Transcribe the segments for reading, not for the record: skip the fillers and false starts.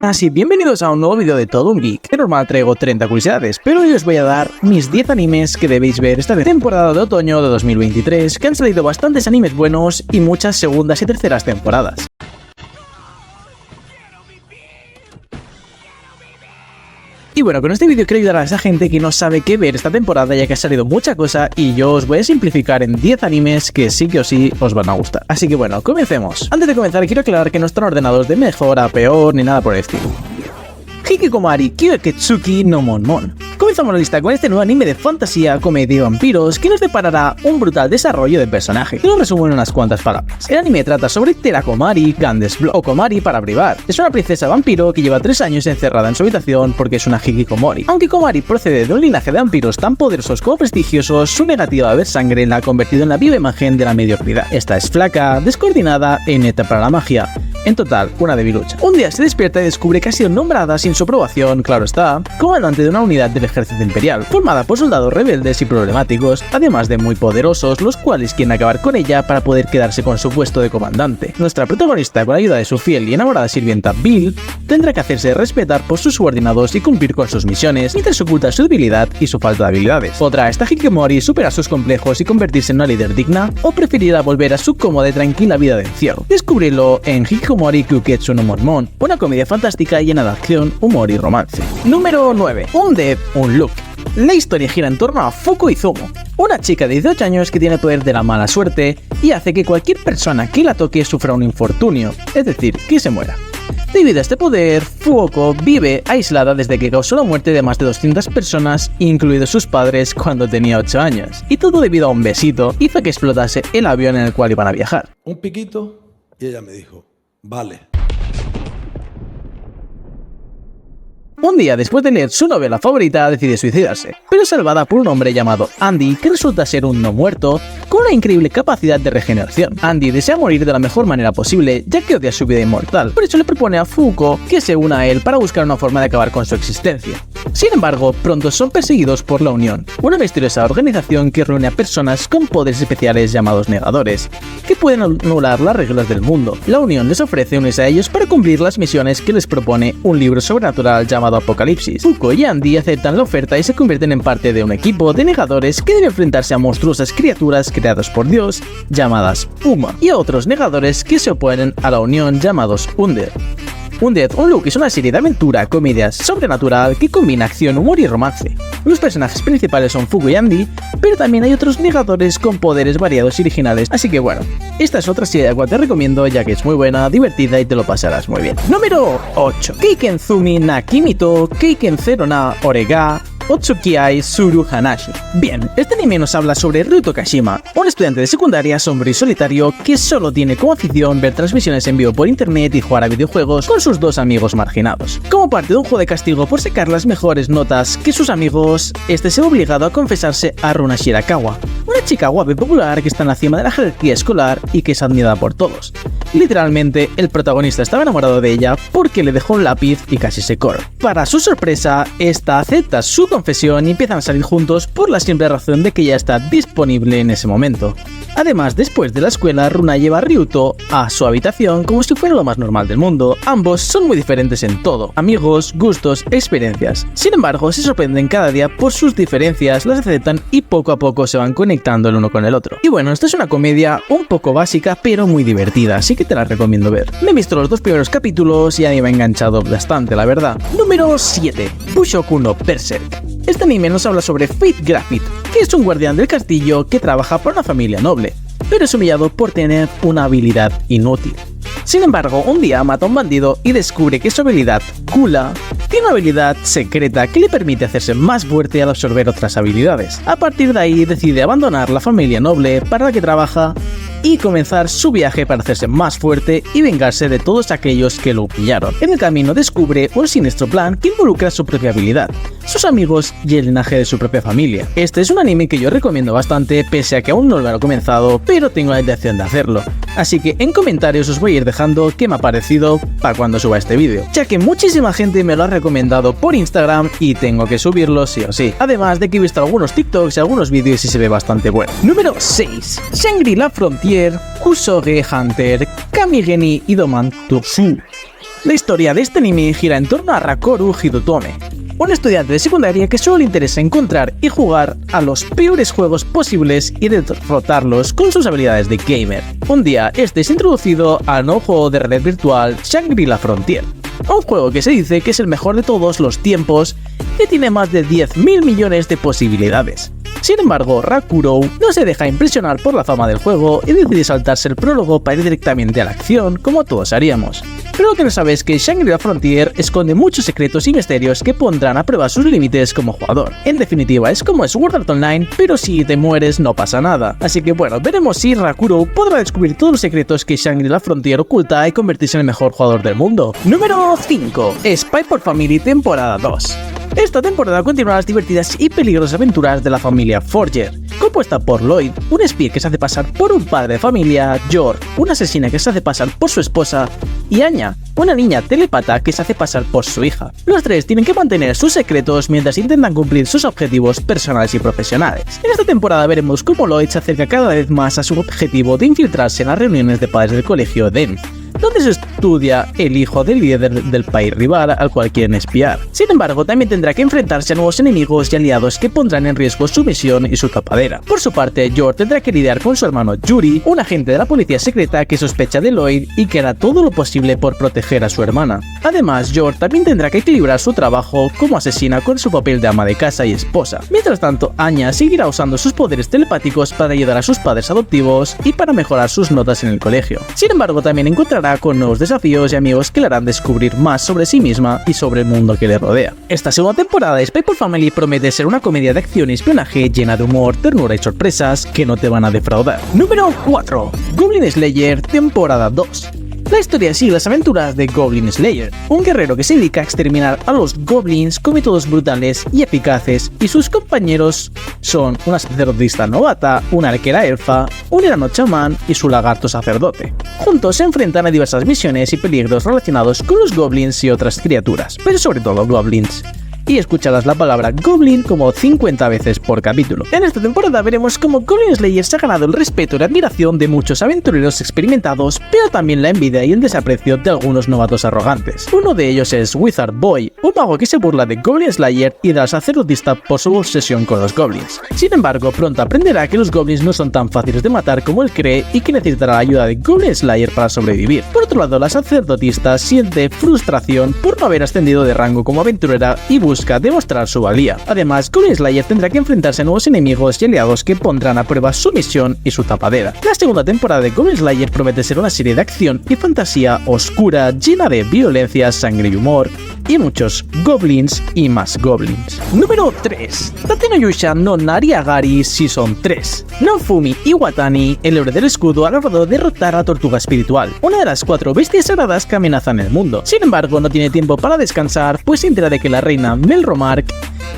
Así, bienvenidos a un nuevo vídeo de Todo un Geek. De normal traigo 30 curiosidades, pero hoy os voy a dar mis 10 animes que debéis ver esta temporada de otoño de 2023, que han salido bastantes animes buenos y muchas segundas y terceras temporadas. Y bueno, con este vídeo quiero ayudar a esa gente que no sabe qué ver esta temporada, ya que ha salido mucha cosa y yo os voy a simplificar en 10 animes que sí que o sí os van a gustar. Así que bueno, comencemos. Antes de comenzar quiero aclarar que no están ordenados de mejor a peor ni nada por el estilo. Hikikomori Kyoketsuki no Monmon. Comenzamos la lista con este nuevo anime de fantasía, comedia y vampiros que nos deparará un brutal desarrollo de personaje. Te lo resumo en unas cuantas palabras. El anime trata sobre Terakomari Gandesblock, o Komari para privar. Es una princesa vampiro que lleva 3 años encerrada en su habitación porque es una Hikikomori. Aunque Komari procede de un linaje de vampiros tan poderosos como prestigiosos, su negativa a ver sangre la ha convertido en la viva imagen de la mediocridad. Esta es flaca, descoordinada e inepta para la magia. En total, una debilucha. Un día se despierta y descubre que ha sido nombrada sin su aprobación, claro está, comandante de una unidad del ejército imperial, formada por soldados rebeldes y problemáticos, además de muy poderosos, los cuales quieren acabar con ella para poder quedarse con su puesto de comandante. Nuestra protagonista, con la ayuda de su fiel y enamorada sirvienta Bill, tendrá que hacerse respetar por sus subordinados y cumplir con sus misiones, mientras oculta su debilidad y su falta de habilidades. ¿Podrá esta Hikikomori superar sus complejos y convertirse en una líder digna, o preferirá volver a su cómoda y tranquila vida de encierro? Descúbrelo en Hikikomori Kyoketsu no Monmon, una comedia fantástica llena de acción, humor y romance. Número 9. Un Dev, un Look. La historia gira en torno a Fuko Izumo, una chica de 18 años que tiene el poder de la mala suerte y hace que cualquier persona que la toque sufra un infortunio, es decir, que se muera. Debido a este poder, Fuko vive aislada desde que causó la muerte de más de 200 personas, incluidos sus padres, cuando tenía 8 años. Y todo debido a un besito hizo que explotase el avión en el cual iban a viajar. Un piquito y ella me dijo, vale. Un día, después de leer su novela favorita, decide suicidarse, pero es salvada por un hombre llamado Andy, que resulta ser un no muerto con una increíble capacidad de regeneración. Andy desea morir de la mejor manera posible, ya que odia su vida inmortal, por eso le propone a Fuko que se una a él para buscar una forma de acabar con su existencia. Sin embargo, pronto son perseguidos por la Unión, una misteriosa organización que reúne a personas con poderes especiales llamados negadores, que pueden anular las reglas del mundo. La Unión les ofrece unirse a ellos para cumplir las misiones que les propone un libro sobrenatural llamado Apocalipsis. Fuko y Andy aceptan la oferta y se convierten en parte de un equipo de negadores que debe enfrentarse a monstruosas criaturas creadas por Dios llamadas Uma y a otros negadores que se oponen a la Unión llamados Undead. Undead, un Look es una serie de aventura, comedia sobrenatural que combina acción, humor y romance. Los personajes principales son Fuko y Andy, pero también hay otros negadores con poderes variados y originales, así que bueno, esta es otra serie de la cual te recomiendo ya que es muy buena, divertida y te lo pasarás muy bien. Número 8. Keikenzumi na Kimito Keiken Zero na Orega Otsukiai Suru Hanashi. Bien, este anime nos habla sobre Ryuto Kashima, un estudiante de secundaria sombrío y solitario que solo tiene como afición ver transmisiones en vivo por internet y jugar a videojuegos con sus 2 amigos marginados. Como parte de un juego de castigo por sacar las mejores notas que sus amigos, este se ve obligado a confesarse a Runa Shirakawa, una chica guapa y popular que está en la cima de la jerarquía escolar y que es admirada por todos. Literalmente, el protagonista estaba enamorado de ella porque le dejó un lápiz y casi se corre. Para su sorpresa, esta acepta su confesión y empiezan a salir juntos por la simple razón de que ella está disponible en ese momento. Además, después de la escuela, Runa lleva a Ryuto a su habitación como si fuera lo más normal del mundo. Ambos son muy diferentes en todo: amigos, gustos, experiencias. Sin embargo, se sorprenden cada día por sus diferencias, las aceptan y poco a poco se van conectando el uno con el otro. Y bueno, esto es una comedia un poco básica pero muy divertida, así que te la recomiendo ver. Me he visto los 2 primeros capítulos y a mí me ha enganchado bastante, la verdad. Número 7. Bushoku no Berserk. Este anime nos habla sobre Fate Graffit, que es un guardián del castillo que trabaja para una familia noble, pero es humillado por tener una habilidad inútil. Sin embargo, un día mata a un bandido y descubre que su habilidad, Kula, tiene una habilidad secreta que le permite hacerse más fuerte al absorber otras habilidades. A partir de ahí decide abandonar la familia noble para la que trabaja y comenzar su viaje para hacerse más fuerte y vengarse de todos aquellos que lo humillaron. En el camino descubre un siniestro plan que involucra su propia habilidad, sus amigos y el linaje de su propia familia. Este es un anime que yo recomiendo bastante, pese a que aún no lo he comenzado, pero tengo la intención de hacerlo. Así que en comentarios os voy a ir dejando qué me ha parecido para cuando suba este vídeo, ya que muchísima gente me lo ha recomendado por Instagram y tengo que subirlo sí o sí. Además de que he visto algunos TikToks y algunos vídeos y se ve bastante bueno. Número 6. Shangri-La Frontier Kusoge Hunter Kamigeni Idoman Tutsu. La historia de este anime gira en torno a Rakoru Hidotome, un estudiante de secundaria que solo le interesa encontrar y jugar a los peores juegos posibles y derrotarlos con sus habilidades de gamer. Un día, este es introducido al nuevo juego de realidad virtual Shangri-La Frontier, un juego que se dice que es el mejor de todos los tiempos y tiene más de 10.000 millones de posibilidades. Sin embargo, Rakoru no se deja impresionar por la fama del juego y decide saltarse el prólogo para ir directamente a la acción, como todos haríamos. Pero lo que no sabe es que Shangri-La Frontier esconde muchos secretos y misterios que pondrán a prueba sus límites como jugador. En definitiva, es como Sword Art Online, pero si te mueres no pasa nada. Así que bueno, veremos si Rakoru podrá descubrir todos los secretos que Shangri-La Frontier oculta y convertirse en el mejor jugador del mundo. Número 5. Spy x Family temporada 2. Esta temporada continúa las divertidas y peligrosas aventuras de la familia Forger, compuesta por Lloyd, un espía que se hace pasar por un padre de familia, George, una asesina que se hace pasar por su esposa, y Anya, una niña telepata que se hace pasar por su hija. Los tres tienen que mantener sus secretos mientras intentan cumplir sus objetivos personales y profesionales. En esta temporada veremos cómo Lloyd se acerca cada vez más a su objetivo de infiltrarse en las reuniones de padres del colegio DEN, donde se estudia el hijo del líder del país rival al cual quieren espiar. Sin embargo, también tendrá que enfrentarse a nuevos enemigos y aliados que pondrán en riesgo su misión y su tapadera. Por su parte, George tendrá que lidiar con su hermano Yuri, un agente de la policía secreta que sospecha de Lloyd y que hará todo lo posible por proteger a su hermana. Además, George también tendrá que equilibrar su trabajo como asesina con su papel de ama de casa y esposa. Mientras tanto, Anya seguirá usando sus poderes telepáticos para ayudar a sus padres adoptivos y para mejorar sus notas en el colegio. Sin embargo, también encontrará con nuevos desafíos y amigos que le harán descubrir más sobre sí misma y sobre el mundo que le rodea. Esta segunda temporada de Spy x Family promete ser una comedia de acción y espionaje llena de humor, ternura y sorpresas que no te van a defraudar. Número 4. Goblin Slayer temporada 2. La historia sigue las aventuras de Goblin Slayer, un guerrero que se dedica a exterminar a los goblins con métodos brutales y eficaces, y sus compañeros son una sacerdotista novata, una arquera elfa, un enano chamán y su lagarto sacerdote. Juntos se enfrentan a diversas misiones y peligros relacionados con los goblins y otras criaturas, pero sobre todo goblins. Y escucharás la palabra Goblin como 50 veces por capítulo. En esta temporada veremos cómo Goblin Slayer se ha ganado el respeto y la admiración de muchos aventureros experimentados, pero también la envidia y el desaprecio de algunos novatos arrogantes. Uno de ellos es Wizard Boy, un mago que se burla de Goblin Slayer y de la sacerdotista por su obsesión con los goblins. Sin embargo, pronto aprenderá que los goblins no son tan fáciles de matar como él cree y que necesitará la ayuda de Goblin Slayer para sobrevivir. Por otro lado, la sacerdotista siente frustración por no haber ascendido de rango como aventurera y busca demostrar su valía. Además, Goblin Slayer tendrá que enfrentarse a nuevos enemigos y aliados que pondrán a prueba su misión y su tapadera. La segunda temporada de Goblin Slayer promete ser una serie de acción y fantasía oscura, llena de violencia, sangre y humor, y muchos goblins y más goblins. Número 3. Tate no Yusha no Nariagari Season 3. Nofumi Iwatani, el héroe del escudo, ha logrado derrotar a la tortuga espiritual, una de las 4 bestias sagradas que amenazan el mundo. Sin embargo, no tiene tiempo para descansar, pues se entera de que la reina Melromark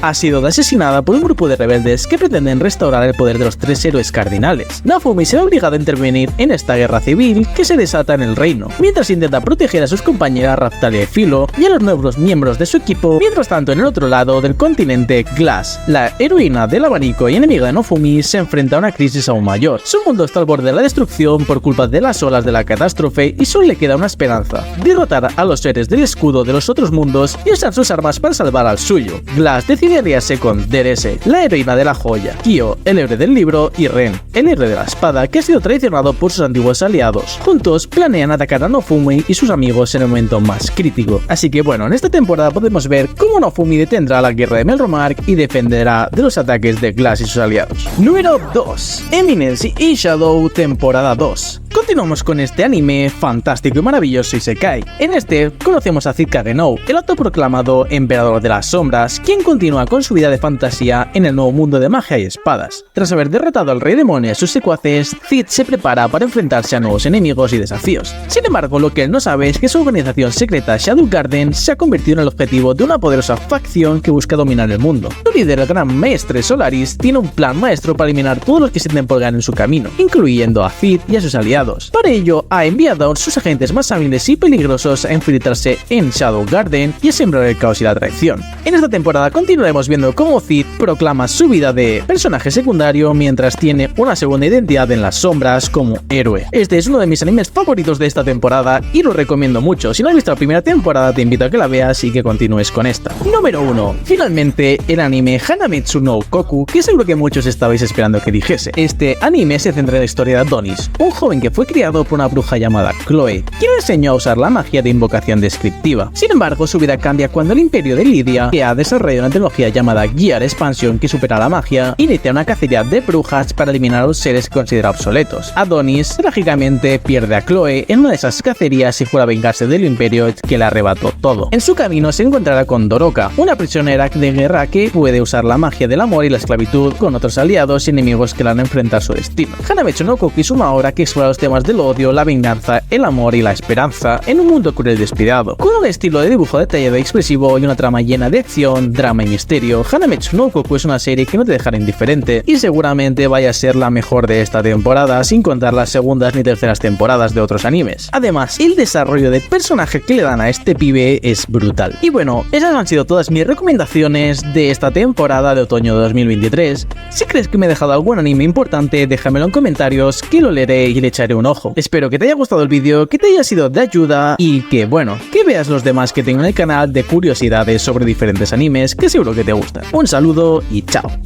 ha sido asesinada por un grupo de rebeldes que pretenden restaurar el poder de los 3 héroes cardinales. Nofumi se ve obligado a intervenir en esta guerra civil que se desata en el reino, mientras intenta proteger a sus compañeras Raftalia y Philo y a los nuevos miembros de su equipo. Mientras tanto, en el otro lado del continente, Glass, la heroína del abanico y enemiga de Nofumi, se enfrenta a una crisis aún mayor. Su mundo está al borde de la destrucción por culpa de las olas de la catástrofe y solo le queda una esperanza: derrotar a los seres del escudo de los otros mundos y usar sus armas para salvar al suyo. Glass decide aliarse con Derese, la heroína de la joya, Kyo, el héroe del libro, y Ren, el héroe de la espada, que ha sido traicionado por sus antiguos aliados. Juntos planean atacar a Nofumi y sus amigos en el momento más crítico. Así que bueno, en esta temporada podemos ver cómo Nofumi detendrá la guerra de Melromark y defenderá de los ataques de Glass y sus aliados. Número 2. Eminence y Shadow temporada 2. Continuamos con este anime fantástico y maravilloso Isekai. En este conocemos a Cid Kagenou, el autoproclamado emperador de las sombras, quien continúa con su vida de fantasía en el nuevo mundo de magia y espadas. Tras haber derrotado al rey demonio y a sus secuaces, Cid se prepara para enfrentarse a nuevos enemigos y desafíos. Sin embargo, lo que él no sabe es que su organización secreta Shadow Garden se ha convertido en el objetivo de una poderosa facción que busca dominar el mundo. Su líder, el gran maestre Solaris, tiene un plan maestro para eliminar todos los que se temporgan en su camino, incluyendo a Cid y a sus aliados. Para ello, ha enviado a sus agentes más hábiles y peligrosos a infiltrarse en Shadow Garden y a sembrar el caos y la traición. En esta temporada continuaremos viendo cómo Zid proclama su vida de personaje secundario mientras tiene una segunda identidad en las sombras como héroe. Este es uno de mis animes favoritos de esta temporada y lo recomiendo mucho. Si no has visto la primera temporada te invito a que la veas y que continúes con esta. Número 1. Finalmente el anime Hanametsu no Koku, que seguro que muchos estabais esperando que dijese. Este anime se centra en la historia de Adonis, un joven que fue criado por una bruja llamada Chloe, quien le enseñó a usar la magia de invocación descriptiva. Sin embargo, su vida cambia cuando el imperio de Lidia, que ha desarrollado una tecnología llamada Gear Expansion que supera la magia, inicia una cacería de brujas para eliminar a los seres que considera obsoletos. Adonis trágicamente pierde a Chloe en una de esas cacerías y jura vengarse del imperio que le arrebató todo. En su camino se encontrará con Doroka, una prisionera de guerra que puede usar la magia del amor y la esclavitud con otros aliados y enemigos que la han enfrentado a su destino. Hanametsu no Koku es una obra que explora los temas del odio, la venganza, el amor y la esperanza en un mundo cruel y despiadado. Con un estilo de dibujo detallado y expresivo y una trama llena de acción, drama y misterio, Hanametsu no Koku es una serie que no te dejará indiferente y seguramente vaya a ser la mejor de esta temporada, sin contar las segundas ni terceras temporadas de otros animes. Además, el desarrollo de personaje que le dan a este pibe es brutal. Y bueno, esas han sido todas mis recomendaciones de esta temporada de otoño de 2023. Si crees que me he dejado algún anime importante, déjamelo en comentarios que lo leeré y le echaré un ojo. Espero que te haya gustado el vídeo, que te haya sido de ayuda y que, bueno, que veas los demás que tengo en el canal de curiosidades sobre diferentes animes que seguro que te gustan. Un saludo y chao.